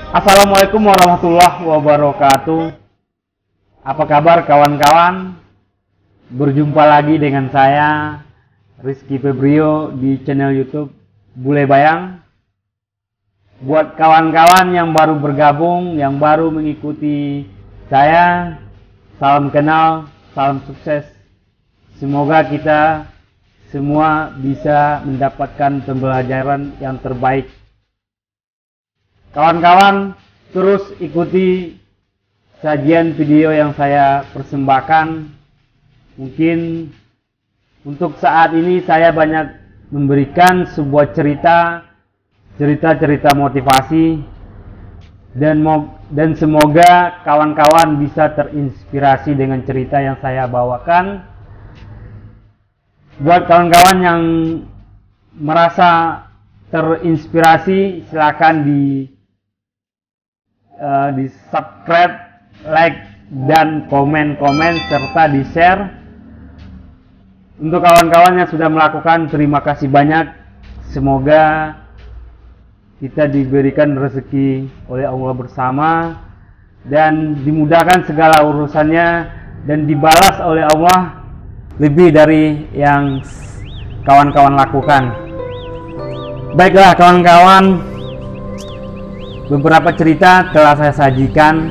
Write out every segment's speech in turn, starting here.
Assalamualaikum warahmatullahi wabarakatuh. Apa kabar kawan-kawan? Berjumpa lagi dengan saya Rizky Febrio di channel YouTube Bule Bayang. Buat kawan-kawan yang baru bergabung, yang baru mengikuti saya, salam kenal, salam sukses. Semoga kita semua bisa mendapatkan pembelajaran yang terbaik. Kawan-kawan, terus ikuti sajian video yang saya persembahkan. Mungkin untuk saat ini saya banyak memberikan sebuah cerita motivasi, dan semoga kawan-kawan bisa terinspirasi dengan cerita yang saya bawakan. Buat kawan-kawan yang merasa terinspirasi, silakan di subscribe, like, dan komen serta di share. Untuk kawan-kawan yang sudah melakukan, terima kasih banyak. Semoga kita diberikan rezeki oleh Allah bersama dan dimudahkan segala urusannya dan dibalas oleh Allah lebih dari yang kawan-kawan lakukan. Baiklah kawan-kawan, beberapa cerita telah saya sajikan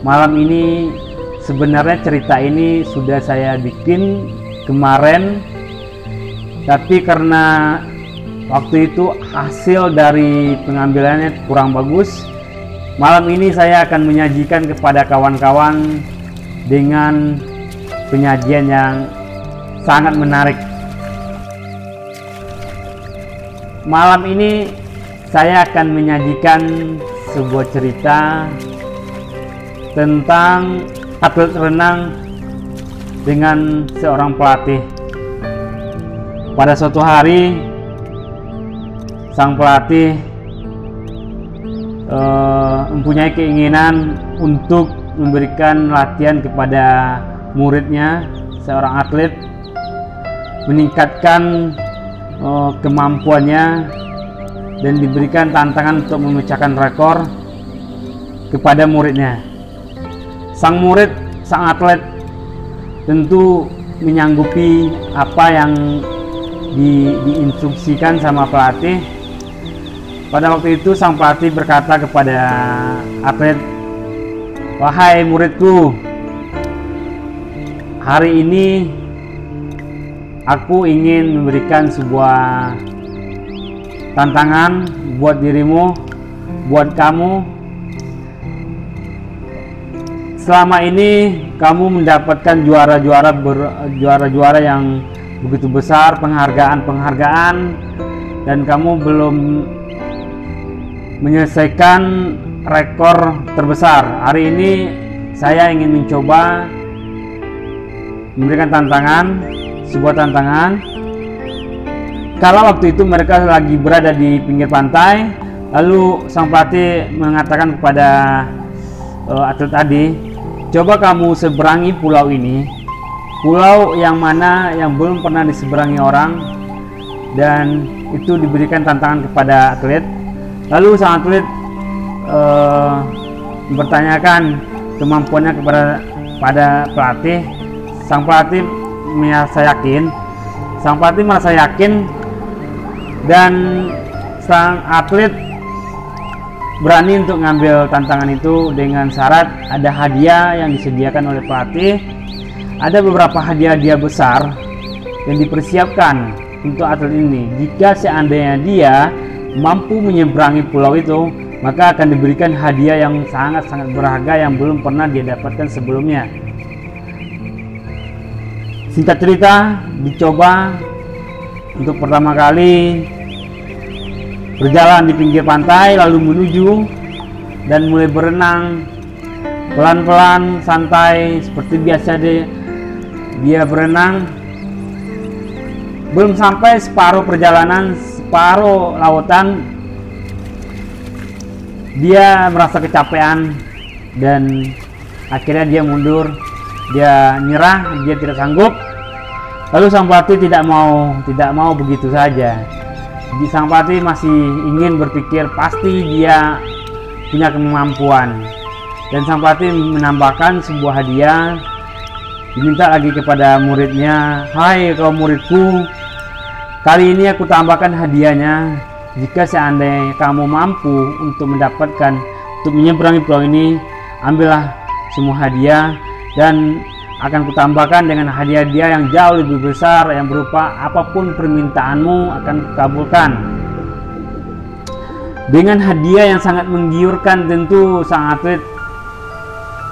malam ini. Sebenarnya cerita ini sudah saya bikin kemarin, tapi karena waktu itu hasil dari pengambilannya kurang bagus, malam ini saya akan menyajikan kepada kawan-kawan dengan penyajian yang sangat menarik. Malam ini saya akan menyajikan sebuah cerita tentang atlet renang dengan seorang pelatih. Pada suatu hari, sang pelatih mempunyai keinginan untuk memberikan latihan kepada muridnya, seorang atlet, meningkatkan kemampuannya dan diberikan tantangan untuk memecahkan rekor kepada muridnya. Sang murid, sang atlet tentu menyanggupi apa yang diinstruksikan sama pelatih. Pada waktu itu sang pelatih berkata kepada atlet, "Wahai muridku, hari ini aku ingin memberikan sebuah tantangan buat dirimu, buat kamu. Selama ini kamu mendapatkan juara-juara yang begitu besar, penghargaan, dan kamu belum menyelesaikan rekor terbesar. Hari ini saya ingin mencoba memberikan sebuah tantangan." Kalau waktu itu mereka lagi berada di pinggir pantai, lalu sang pelatih mengatakan kepada atlet tadi, "Coba kamu seberangi pulau ini, pulau yang mana yang belum pernah diseberangi orang," dan itu diberikan tantangan kepada atlet. Lalu sang atlet mempertanyakan kemampuannya pada pelatih. Sang pelatih merasa yakin dan sang atlet berani untuk mengambil tantangan itu dengan syarat ada hadiah yang disediakan oleh pelatih. Ada beberapa hadiah besar yang dipersiapkan untuk atlet ini. Jika seandainya dia mampu menyeberangi pulau itu, maka akan diberikan hadiah yang sangat-sangat berharga yang belum pernah dia dapatkan sebelumnya. Singkat cerita, dicoba untuk pertama kali berjalan di pinggir pantai, lalu menuju dan mulai berenang pelan-pelan, santai seperti biasa dia berenang. Belum sampai separuh perjalanan, separuh lautan, dia merasa kecapean dan akhirnya dia mundur, dia nyerah, dia tidak sanggup. Lalu sang pelatih tidak mau begitu saja. Sang pelatih masih ingin berpikir pasti dia punya kemampuan. Dan sang pelatih menambahkan sebuah hadiah, diminta lagi kepada muridnya, "Hai kau muridku, kali ini aku tambahkan hadiahnya. Jika seandainya kamu mampu untuk menyeberangi pulau ini, ambillah semua hadiah dan akan kutambahkan dengan hadiah-hadiah yang jauh lebih besar yang berupa apapun permintaanmu akan kukabulkan." Dengan hadiah yang sangat menggiurkan, tentu sang atlet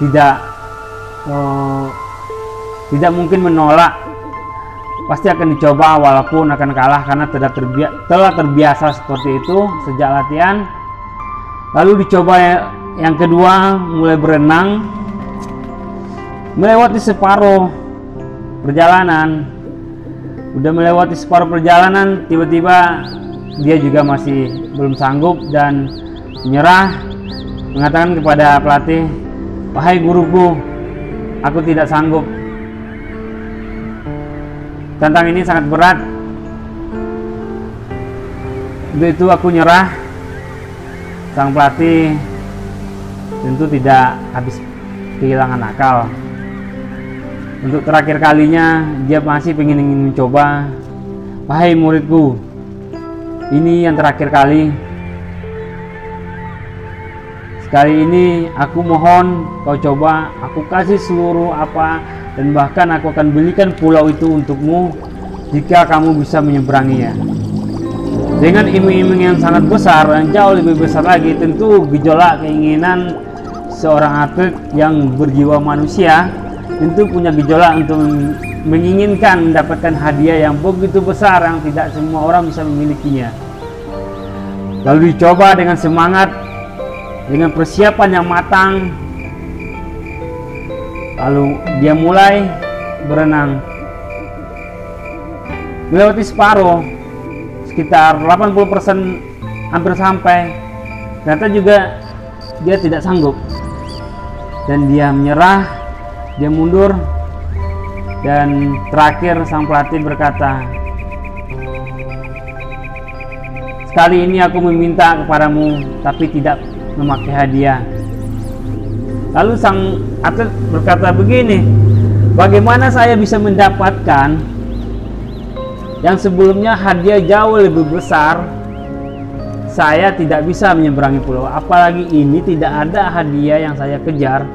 tidak mungkin menolak, pasti akan dicoba walaupun akan kalah karena telah terbiasa seperti itu sejak latihan. Lalu dicoba yang kedua, mulai berenang. Melewati separuh perjalanan, tiba-tiba dia juga masih belum sanggup dan menyerah, mengatakan kepada pelatih, "Wahai guruku, aku tidak sanggup. Tantangan ini sangat berat. Untuk itu aku nyerah." Sang pelatih tentu tidak habis kehilangan akal. Untuk terakhir kalinya dia masih ingin mencoba. "Wahai muridku, ini yang terakhir kali. Sekali ini aku mohon kau coba, aku kasih seluruh apa, dan bahkan aku akan belikan pulau itu untukmu jika kamu bisa menyeberanginya." Dengan iming-iming yang sangat besar, yang jauh lebih besar lagi, tentu gejolak keinginan seorang atlet yang berjiwa manusia tentu punya gejolak untuk menginginkan mendapatkan hadiah yang begitu besar yang tidak semua orang bisa memilikinya. Lalu dicoba dengan semangat, dengan persiapan yang matang. Lalu dia mulai berenang. Melewati separuh, sekitar 80% hampir sampai, ternyata juga dia tidak sanggup dan dia menyerah, dia mundur. Dan terakhir sang pelatih berkata, "Sekali ini aku meminta kepadamu, tapi tidak memakai hadiah." Lalu sang atlet berkata begini, "Bagaimana saya bisa mendapatkan yang sebelumnya hadiah jauh lebih besar? Saya tidak bisa menyeberangi pulau, apalagi ini tidak ada hadiah yang saya kejar.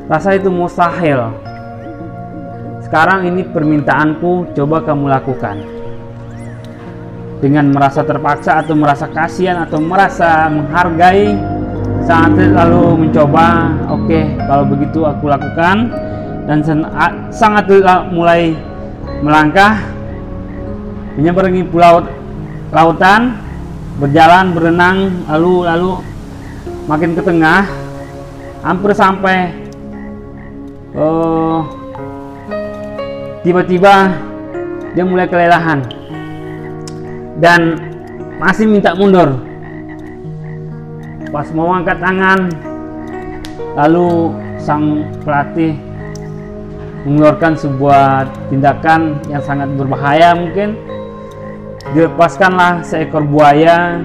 Rasa itu mustahil. Sekarang ini permintaanku, coba kamu lakukan." Dengan merasa terpaksa atau merasa kasihan atau merasa menghargai, sang atlet lalu mencoba. "Oke, kalau begitu aku lakukan." Dan sang atlet mulai melangkah, menyeberangi pulau lautan, berjalan, berenang, lalu makin ke tengah, hampir sampai. Tiba-tiba dia mulai kelelahan dan masih minta mundur. Pas mau angkat tangan, lalu sang pelatih mengeluarkan sebuah tindakan yang sangat berbahaya. Mungkin dilepaskanlah seekor buaya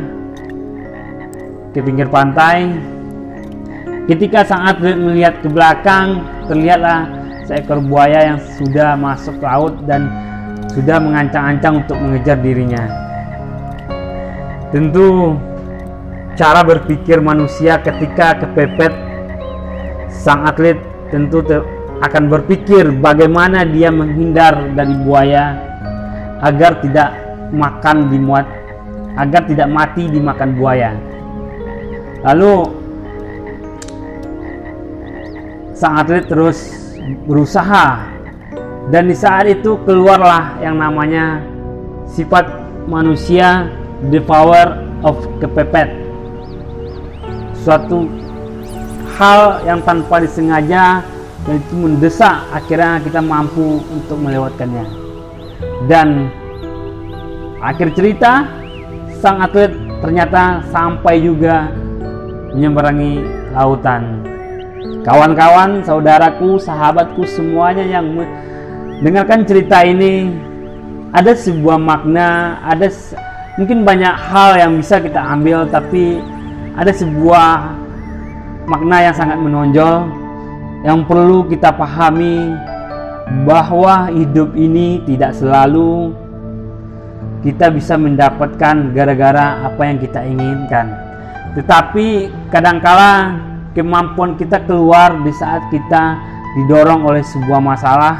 ke pinggir pantai. Ketika sang atlet melihat ke belakang, terlihatlah seekor buaya yang sudah masuk ke laut dan sudah mengancang-ancang untuk mengejar dirinya. Tentu cara berpikir manusia ketika kepepet, sang atlet tentu akan berpikir bagaimana dia menghindar dari buaya agar tidak mati dimakan buaya. Lalu sang atlet terus berusaha, dan di saat itu keluarlah yang namanya sifat manusia, the power of kepepet. Suatu hal yang tanpa disengaja dan itu mendesak, akhirnya kita mampu untuk melewatkannya. Dan akhir cerita, sang atlet ternyata sampai juga menyeberangi lautan. Kawan-kawan, saudaraku, sahabatku semuanya yang mendengarkan cerita ini, ada sebuah makna, mungkin banyak hal yang bisa kita ambil, tapi ada sebuah makna yang sangat menonjol yang perlu kita pahami, bahwa hidup ini tidak selalu kita bisa mendapatkan gara-gara apa yang kita inginkan, tetapi kadangkala kemampuan kita keluar di saat kita didorong oleh sebuah masalah.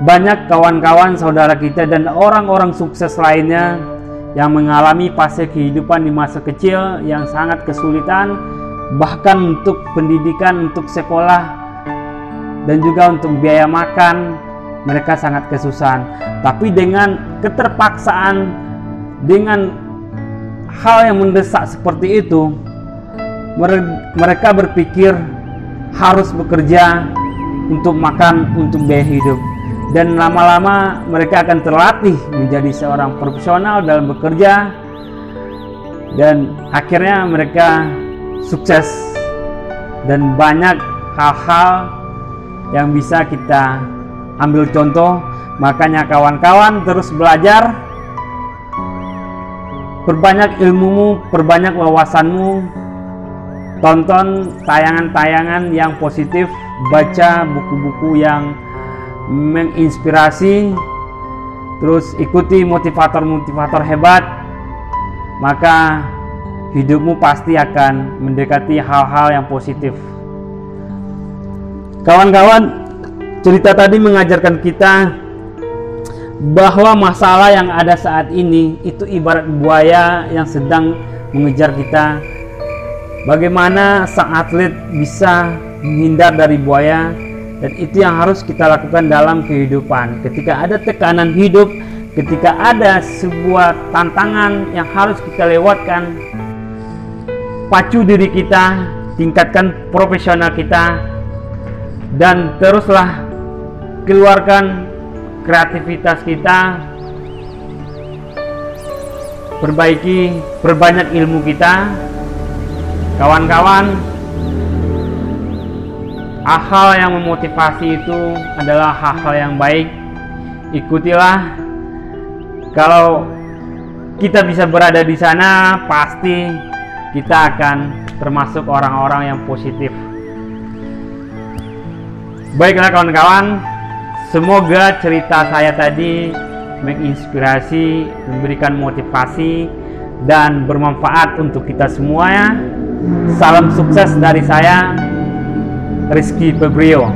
Banyak kawan-kawan saudara kita dan orang-orang sukses lainnya yang mengalami fase kehidupan di masa kecil yang sangat kesulitan, bahkan untuk pendidikan, untuk sekolah, dan juga untuk biaya makan, mereka sangat kesusahan. Tapi dengan keterpaksaan, dengan hal yang mendesak seperti itu, mereka berpikir harus bekerja untuk makan, untuk biaya hidup. Dan lama-lama mereka akan terlatih menjadi seorang profesional dalam bekerja, dan akhirnya mereka sukses. Dan banyak hal-hal yang bisa kita ambil contoh. Makanya kawan-kawan terus belajar, perbanyak ilmumu, perbanyak wawasanmu, tonton tayangan-tayangan yang positif, baca buku-buku yang menginspirasi, terus ikuti motivator-motivator hebat, maka hidupmu pasti akan mendekati hal-hal yang positif. Kawan-kawan, cerita tadi mengajarkan kita bahwa masalah yang ada saat ini itu ibarat buaya yang sedang mengejar kita. Bagaimana sang atlet bisa menghindar dari buaya, dan itu yang harus kita lakukan dalam kehidupan. Ketika ada tekanan hidup, ketika ada sebuah tantangan yang harus kita lewatkan, pacu diri kita, tingkatkan profesional kita, dan teruslah keluarkan kreativitas kita, perbanyak ilmu kita. Kawan-kawan, hal yang memotivasi itu adalah hal-hal yang baik. Ikutilah. Kalau kita bisa berada di sana, pasti kita akan termasuk orang-orang yang positif. Baiklah kawan-kawan, semoga cerita saya tadi menginspirasi, memberikan motivasi, dan bermanfaat untuk kita semuanya. Salam sukses dari saya, Rizky Febrio.